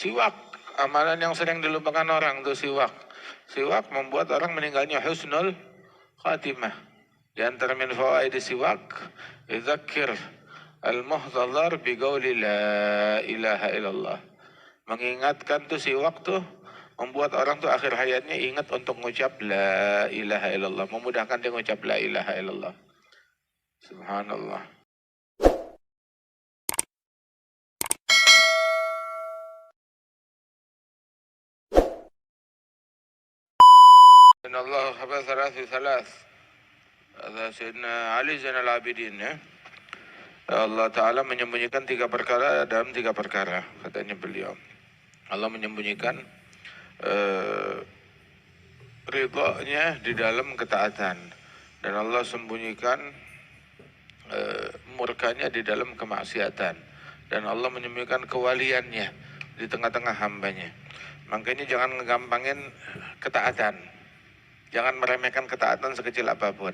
Siwak, amalan yang sering dilupakan orang tuh siwak. Siwak membuat orang meninggalnya husnul khatimah. Di antara min fawaid siwak, idzakir al-muhtadhar biqauli la ilaha illallah. Mengingatkan tuh siwak tuh membuat orang tuh akhir hayatnya ingat untuk mengucap la ilaha illallah, memudahkan dia mengucap la ilaha illallah. Subhanallah. Inna Allah habas thalath. Ada Sayyidina Ali Zainal Abidin ya. Allah Ta'ala menyembunyikan 3 perkara dalam 3 perkara, katanya beliau. Allah menyembunyikan ridhonya di dalam ketaatan. Dan Allah sembunyikan murkanya di dalam kemaksiatan. Dan Allah menyembunyikan kewaliannya di tengah-tengah hambanya. Makanya jangan ngegampangin ketaatan. Jangan meremehkan ketaatan sekecil apapun.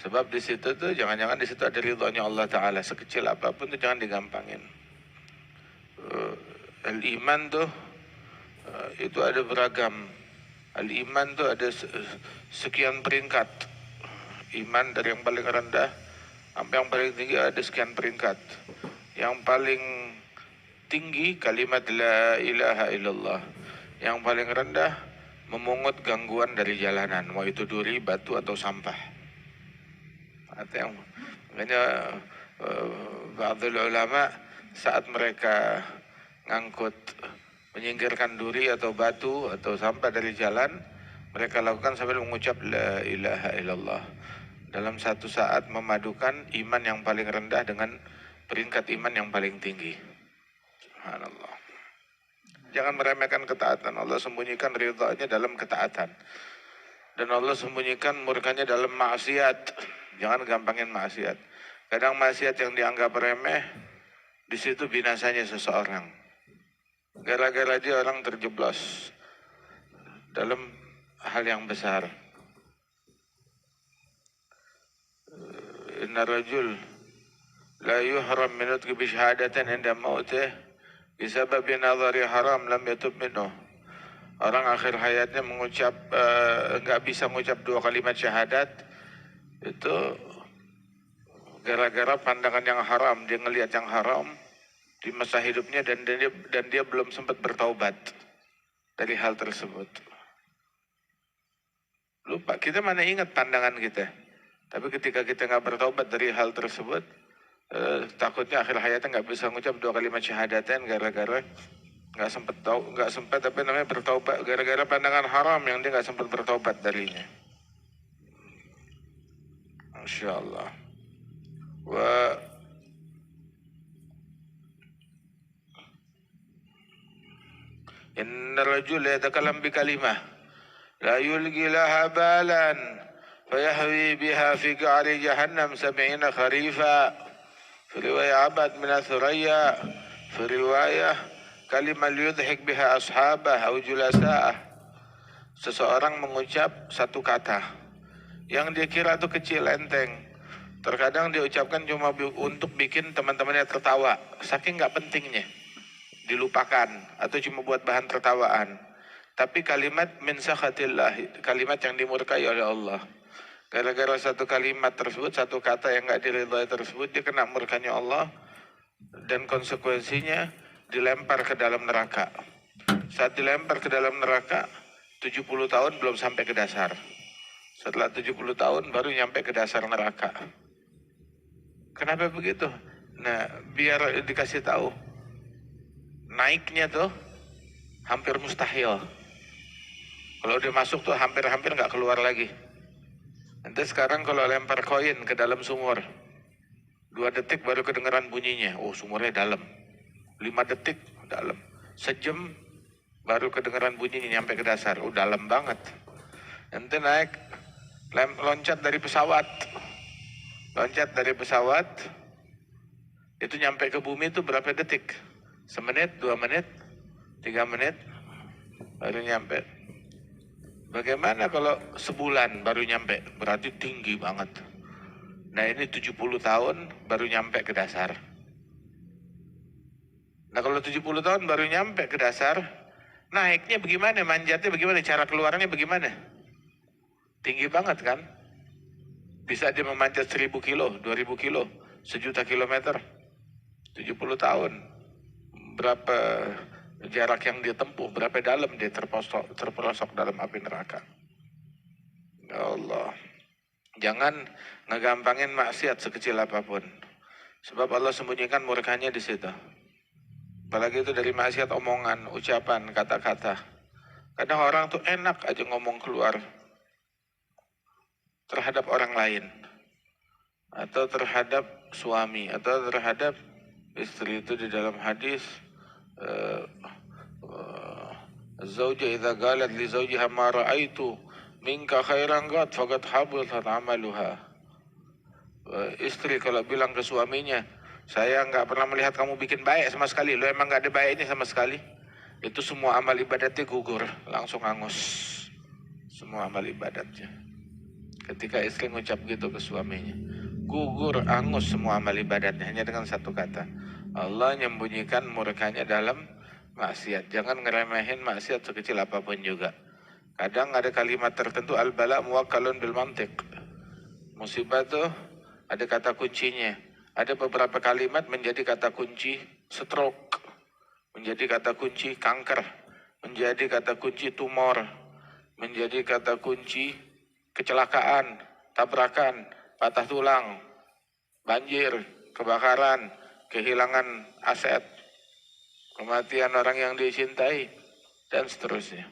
Sebab di situ tuh jangan-jangan di situ ada ridhonya Allah Ta'ala. Sekecil apapun tuh jangan digampangin. Al-iman tuh itu ada beragam. Al-iman tuh ada sekian peringkat. Iman dari yang paling rendah sampai yang paling tinggi ada sekian peringkat. Yang paling tinggi kalimat la ilaha illallah. Yang paling rendah memungut gangguan dari jalanan, mau itu duri, batu atau sampah. Makanya ba'dul ulama saat mereka ngangkut menyingkirkan duri atau batu atau sampah dari jalan, mereka lakukan sambil mengucap la ilaha illallah. Dalam satu saat memadukan iman yang paling rendah dengan peringkat iman yang paling tinggi. Subhanallah. Jangan meremehkan ketaatan. Allah sembunyikan ridhanya dalam ketaatan. Dan Allah sembunyikan murkanya dalam maksiat. Jangan gampangin maksiat. Kadang maksiat yang dianggap remeh, di situ binasanya seseorang. Gara-gara dia orang terjeblos dalam hal yang besar. Inna rajul la yuhram min nutqi bi syahadatin inda mautih bisabab nadhari haram lam yatub minhu. Orang akhir hayatnya mengucap enggak bisa mengucap 2 kalimat syahadat itu gara-gara pandangan yang haram, dia ngelihat yang haram di masa hidupnya dan dia belum sempat bertaubat dari hal tersebut. Lupa, kita mana ingat pandangan kita. Tapi ketika kita nggak bertaubat dari hal tersebut, takutnya akhir hayatnya nggak bisa mengucap 2 kalimat syahadatain gara-gara nggak sempat apa namanya bertaubat gara-gara pandangan haram yang dia nggak sempat bertaubat darinya. Masya Allah. Inna rajul yatakalam bi kalimah la yulgi laha balan fayahwi biha fi qa'ri jahannam 70 kharifa. Fi riwayah abad min athuraya. Fi riwayah kalimah yudhik biha ashabah au julasa'ah. Seseorang mengucap satu kata yang dia kira itu kecil, enteng. Terkadang dia ucapkan cuma untuk bikin teman-temannya tertawa, saking nggak pentingnya, dilupakan atau cuma buat bahan tertawaan. Tapi kalimat min sakhatillah, kalimat yang dimurkai oleh Allah. Gara-gara satu kalimat tersebut, satu kata yang nggak diridhai tersebut, dia kena murkanya Allah dan konsekuensinya dilempar ke dalam neraka. Saat dilempar ke dalam neraka, 70 tahun belum sampai ke dasar. Setelah 70 tahun baru nyampe ke dasar neraka. Kenapa begitu? Nah, biar dikasih tahu. Naiknya tuh hampir mustahil. Kalau udah masuk tuh hampir-hampir nggak keluar lagi. Nanti sekarang kalau lempar koin ke dalam sumur, 2 detik baru kedengeran bunyinya. Oh, sumurnya dalam. 5 detik dalam. Sejam baru kedengeran bunyinya nyampe ke dasar. Oh, dalam banget. Nanti naik, loncat dari pesawat. Loncat dari pesawat, itu nyampe ke bumi itu berapa detik? Semenit, 2 menit, 3 menit, baru nyampe. Bagaimana kalau sebulan baru nyampe? Berarti tinggi banget. Nah ini 70 tahun baru nyampe ke dasar. Nah kalau 70 tahun baru nyampe ke dasar, naiknya bagaimana, manjatnya bagaimana, cara keluarnya bagaimana? Tinggi banget kan? Bisa dia memanjat 1000 kilo, 2000 kilo, 1.000.000 kilometer. 70 tahun. Berapa jarak yang dia tempuh, berapa dalam dia terperosok dalam api neraka. Ya Allah. Jangan ngegampangin maksiat sekecil apapun. Sebab Allah sembunyikan murkanya di situ. Apalagi itu dari maksiat omongan, ucapan, kata-kata. Kadang orang tuh enak aja ngomong keluar terhadap orang lain. Atau terhadap suami, atau terhadap istri. Itu di dalam hadis. Zawja idza qalat li zawjiha ma ra'aitu minka khairan qad faqad habitat amaluha. Istri kalau bilang ke suaminya, saya nggak pernah melihat kamu bikin baik sama sekali, lo emang nggak ada baiknya sama sekali, itu semua amal ibadatnya gugur, langsung hangus semua amal ibadatnya. Ketika istri ngucap gitu ke suaminya, gugur, hangus semua amal ibadatnya hanya dengan satu kata. Allah menyembunyikan murkanya dalam maksiat. Jangan ngeremehin maksiat sekecil apapun juga. Kadang ada kalimat tertentu, al-bala muwakkalun bil mantiq. Musibah tuh ada kata kuncinya. Ada beberapa kalimat menjadi kata kunci stroke, menjadi kata kunci kanker, menjadi kata kunci tumor, menjadi kata kunci kecelakaan, tabrakan, patah tulang, banjir, kebakaran, kehilangan aset, kematian orang yang dicintai, dan seterusnya.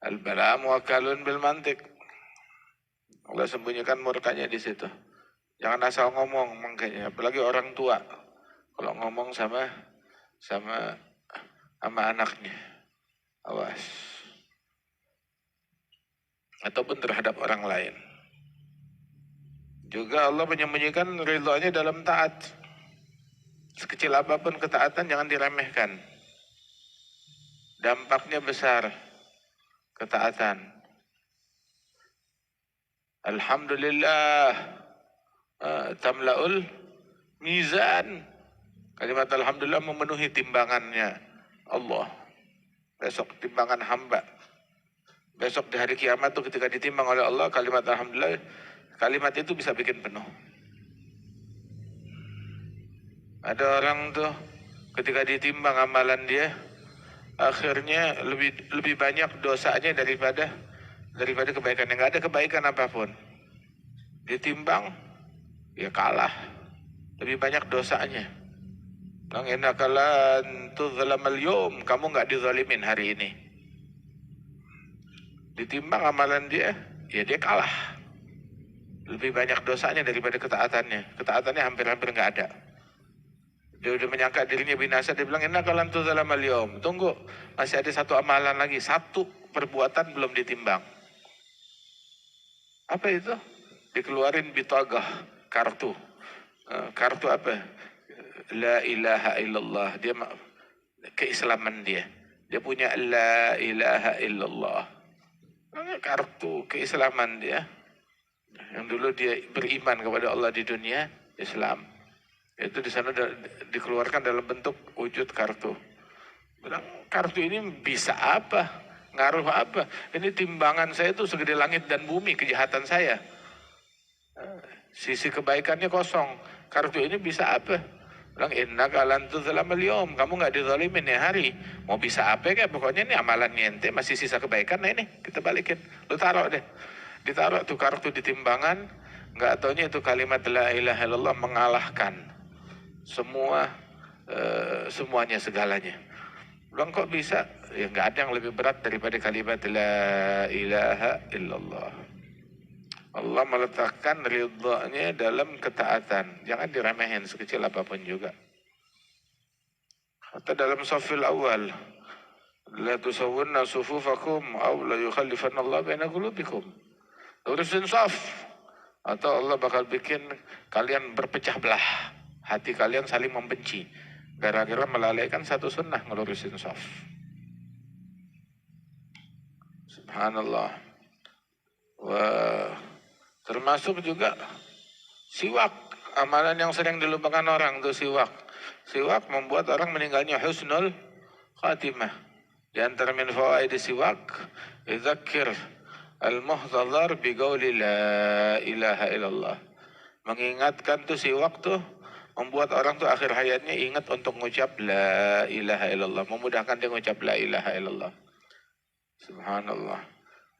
Al-bala muwakkalun bil mantiq. Allah sembunyikan murkanya di situ. Jangan asal ngomong, makanya apalagi orang tua kalau ngomong sama anaknya, awas. Ataupun terhadap orang lain. Juga Allah menyembunyikan ridhonya dalam taat. Sekecil apapun ketaatan jangan diremehkan. Dampaknya besar ketaatan. Alhamdulillah tamla'ul mizan. Kalimat alhamdulillah memenuhi timbangannya Allah. Besok timbangan hamba. Besok di hari kiamat tuh ketika ditimbang oleh Allah, kalimat alhamdulillah, kalimat itu bisa bikin penuh. Ada orang tuh ketika ditimbang amalan dia, akhirnya lebih banyak dosanya daripada kebaikan. Yang nggak ada kebaikan apapun. Ditimbang, ya kalah. Lebih banyak dosanya. Bang innakalan tudzlamal yawm, kamu nggak dizalimin hari ini. Ditimbang amalan dia, ya dia kalah. Lebih banyak dosanya daripada ketaatannya. Ketaatannya hampir-hampir nggak ada. Dia udah menyangka dirinya binasa, dia bilang innakalan tudzlamal yawm. Tunggu, masih ada satu amalan lagi, satu perbuatan belum ditimbang. Apa itu? Dikeluarin bitagah, kartu. Kartu apa? La ilaha illallah. Dia keislaman dia. Dia punya la ilaha illallah. Kartu keislaman dia. Yang dulu dia beriman kepada Allah di dunia, Islam. Itu di sana dikeluarkan dalam bentuk wujud kartu. Bilang, kartu ini bisa apa? Ngaruh apa? Ini timbangan saya itu segede langit dan bumi kejahatan saya. Sisi kebaikannya kosong. Kartu ini bisa apa? Bilang innaka lan tudzlamal yawm, kamu nggak dizalimin ya hari. Mau bisa apa kayak pokoknya ini amalan ente masih sisa kebaikan. Nah ini kita balikin. Lu taruh deh. Ditaruh tuh kartu di timbangan, nggak taunya itu kalimat la ilaha illallah mengalahkan semuanya segalanya. Bilang kok bisa? Ya nggak ada yang lebih berat daripada kalimat la ilaha illallah. Allah meletakkan ridhonya dalam ketaatan. Jangan diremehin sekecil apapun juga. Atau dalam safil awal, la tusawwunna sufufakum aw la yukhallifanna Allah baina qulubikum. Urusin saf. Atau Allah bakal bikin kalian berpecah belah. Hati kalian saling membenci. Gara-gara melalaikan satu sunnah ngelurusin saf. Subhanallah. Wah. Termasuk juga siwak, amalan yang sering dilupakan orang tuh siwak. Siwak membuat orang meninggalnya husnul khatimah. Di antara min fawaid siwak, idzakir al-muhtadhar biqauli la ilaha illallah. Mengingatkan tuh siwak tuh membuat orang tuh akhir hayatnya ingat untuk mengucap la ilaha illallah, memudahkan dia mengucap la ilaha illallah. Subhanallah.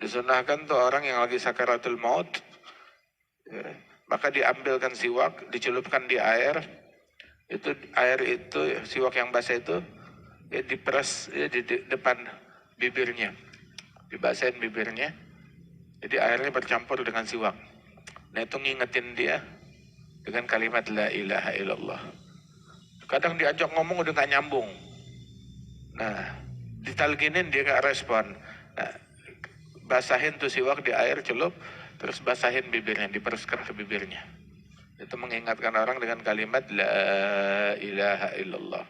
Disunahkan tuh orang yang lagi sakaratul maut, ya, maka diambilkan siwak, dicelupkan di air. Itu air itu, siwak yang basah itu, ya diperas ya, di depan bibirnya, dibasahin bibirnya, jadi airnya bercampur dengan siwak. Nah itu ngingetin dia dengan kalimat la ilaha illallah. Kadang diajak ngomong udah gak nyambung, nah ditalginin dia gak respon. Nah basahin tuh siwak di air, celup, terus basahin bibirnya, dipereskan ke bibirnya. Itu mengingatkan orang dengan kalimat la ilaha illallah.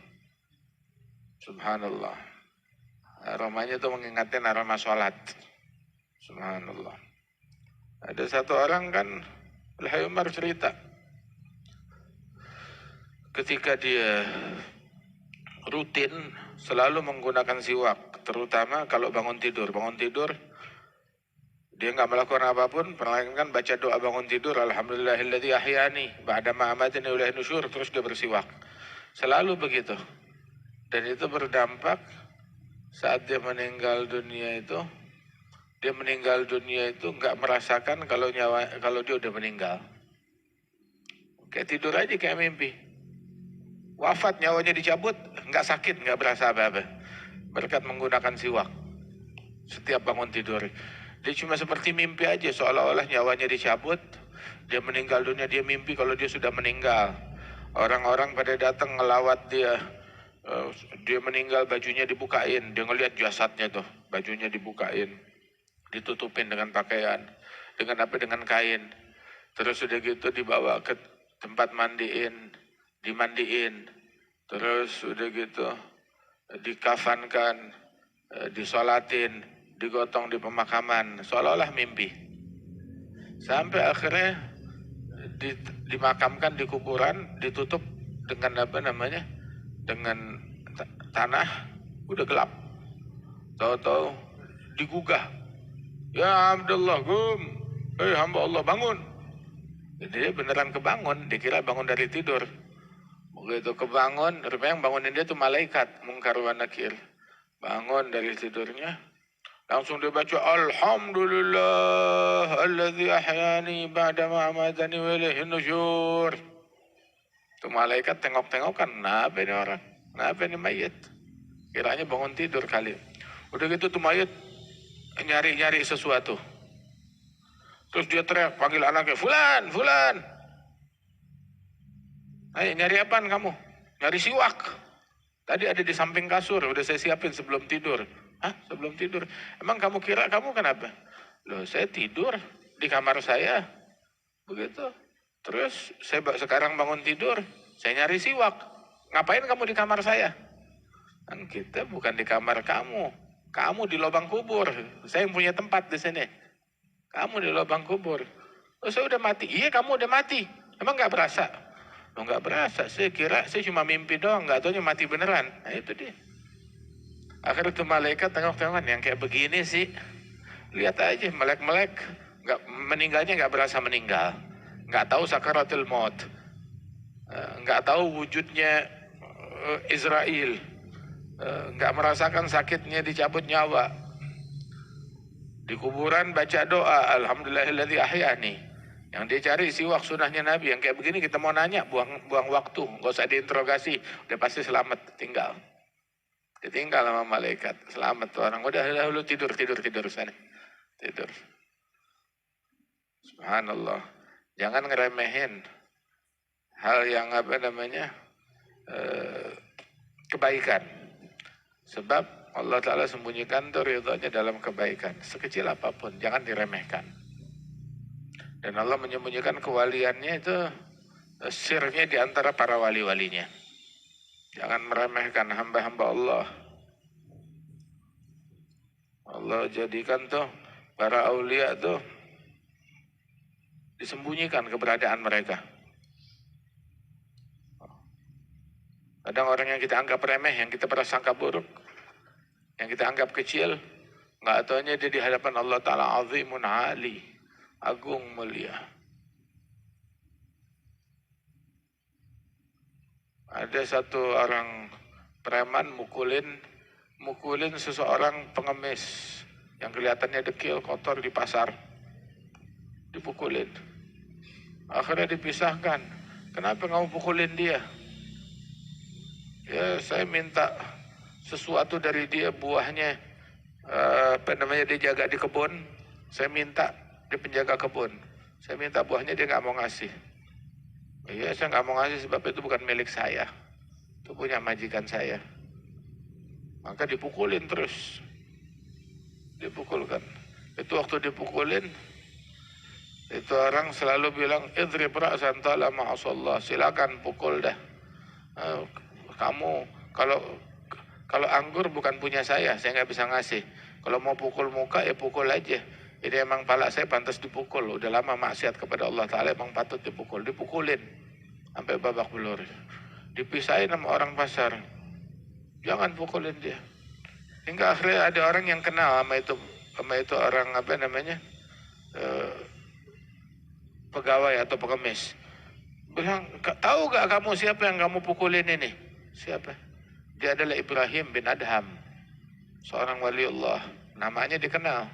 Subhanallah. Aromanya itu mengingatkan aroma sholat. Subhanallah. Ada satu orang kan, Al-Hayy Umar cerita, ketika dia rutin selalu menggunakan siwak, terutama kalau bangun tidur dia nggak melakukan apapun, melainkan baca doa bangun tidur, alhamdulillahilladzi ahyani ba'da ma amatani wa ilaihin nusyur, terus dia bersiwak. Selalu begitu. Dan itu berdampak saat dia meninggal dunia itu nggak merasakan kalau dia udah meninggal. Kayak tidur aja kayak mimpi. Wafat, nyawanya dicabut, nggak sakit, nggak berasa apa-apa. Berkat menggunakan siwak. Setiap bangun tidur. Dia cuma seperti mimpi aja, seolah-olah nyawanya dicabut, dia meninggal dunia, dia mimpi kalau dia sudah meninggal. Orang-orang pada datang ngelawat dia, dia meninggal bajunya dibukain, dia ngelihat jasadnya tuh, bajunya dibukain, ditutupin dengan pakaian, dengan kain. Terus udah gitu dibawa ke tempat dimandiin, terus udah gitu dikafankan, disolatin, digotong di pemakaman, seolah-olah mimpi. Sampai akhirnya dimakamkan di kuburan, ditutup dengan dengan tanah, udah gelap. Tahu-tahu digugah, ya Abdullah gum, hamba Allah bangun. Jadi dia beneran kebangun, dikira bangun dari tidur. Begitu kebangun, rupanya yang bangunin dia tuh malaikat, Munkar wa Nakir. Bangun dari tidurnya, langsung dia baca alhamdulillah alladzi ahyani ba'da ma amatani wa ilaihin nusyur. Tuh malaikat tengok-tengokan, kenapa ini orang? Kenapa ini mayit? Kiranya bangun tidur kali. Udah gitu tuh mayit nyari-nyari sesuatu. Terus dia teriak, panggil anaknya, Fulan, Fulan. Ayo nyari apaan kamu? Nyari siwak. Tadi ada di samping kasur, udah saya siapin sebelum tidur. Hah? Sebelum tidur? Emang kamu kira kamu kenapa? Loh, saya tidur di kamar saya. Begitu. Terus saya sekarang bangun tidur, saya nyari siwak. Ngapain kamu di kamar saya? Kan kita bukan di kamar kamu. Kamu di lubang kubur. Saya yang punya tempat di sini. Kamu di lubang kubur. Oh, saya udah mati. Iya, kamu udah mati. Emang nggak berasa? Lo nggak berasa. Saya kira saya cuma mimpi doang. Nggak taunya mati beneran. Nah itu dia. Akhirnya tuh malaikat tengok-tengokan, yang kayak begini sih. Lihat aja, melek-melek. Meninggalnya nggak berasa meninggal. Nggak tahu sakaratul maut. Nggak tahu wujudnya Israel. Nggak merasakan sakitnya dicabut nyawa. Di kuburan baca doa, alhamdulillahilladzi ahyani. Yang dia cari siwak sunnahnya Nabi. Yang kayak begini kita mau nanya, buang waktu. Nggak usah diinterogasi, udah pasti selamat, tinggal. Ditinggal sama malaikat, selamat tuh orang. Udah lu tidur sana. Tidur. Subhanallah. Jangan ngeremehin hal yang kebaikan. Sebab Allah Ta'ala sembunyikan tuh ridhonya dalam kebaikan. Sekecil apapun, jangan diremehkan. Dan Allah menyembunyikan kewaliannya itu, sirnya di antara para wali-walinya. Jangan meremehkan hamba-hamba Allah. Allah jadikan tuh para aulia tuh disembunyikan keberadaan mereka. Kadang orang yang kita anggap remeh, yang kita prasangka buruk, yang kita anggap kecil, nggak taunya dia di hadapan Allah Ta'ala azimun ali, agung mulia. Ada satu orang preman mukulin seseorang pengemis yang kelihatannya dekil, kotor di pasar. Dipukulin. Akhirnya dipisahkan. Kenapa kamu pukulin dia? Ya, saya minta sesuatu dari dia, buahnya dia jaga di kebun. Saya minta dia penjaga kebun. Saya minta buahnya, dia nggak mau ngasih. Iya, saya nggak mau ngasih sebab itu bukan milik saya. Itu punya majikan saya. Maka dipukulin terus. Dipukulkan. Itu waktu dipukulin, itu orang selalu bilang, idrib ra'san tala ma'asallah, silakan pukul dah. Kamu kalau anggur bukan punya saya nggak bisa ngasih. Kalau mau pukul muka ya pukul aja. Ini emang pala saya pantas dipukul. Udah lama maksiat kepada Allah Ta'ala, emang patut dipukul. Dipukulin sampai babak belur. Dipisahin sama orang pasar. Jangan pukulin dia. Hingga akhirnya ada orang yang kenal sama itu orang pegawai atau pengemis. Bilang, tahu gak kamu siapa yang kamu pukulin ini? Siapa? Dia adalah Ibrahim bin Adham, seorang waliullah. Namanya dikenal,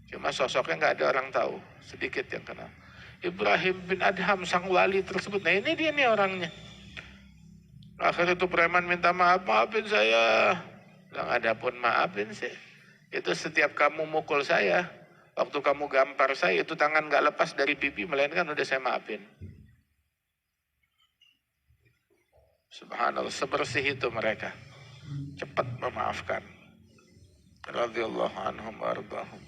cuma sosoknya nggak ada orang tahu, sedikit yang kenal. Ibrahim bin Adham, sang wali tersebut. Nah ini dia nih orangnya. Akhirnya itu preman minta maaf, maafin saya. Bilang, ada pun maafin sih. Itu setiap kamu mukul saya, waktu kamu gampar saya, itu tangan nggak lepas dari pipi, melainkan udah saya maafin. Subhanallah, sebersih itu mereka. Cepat memaafkan. Radhiyallahu anhum wa ardhahum.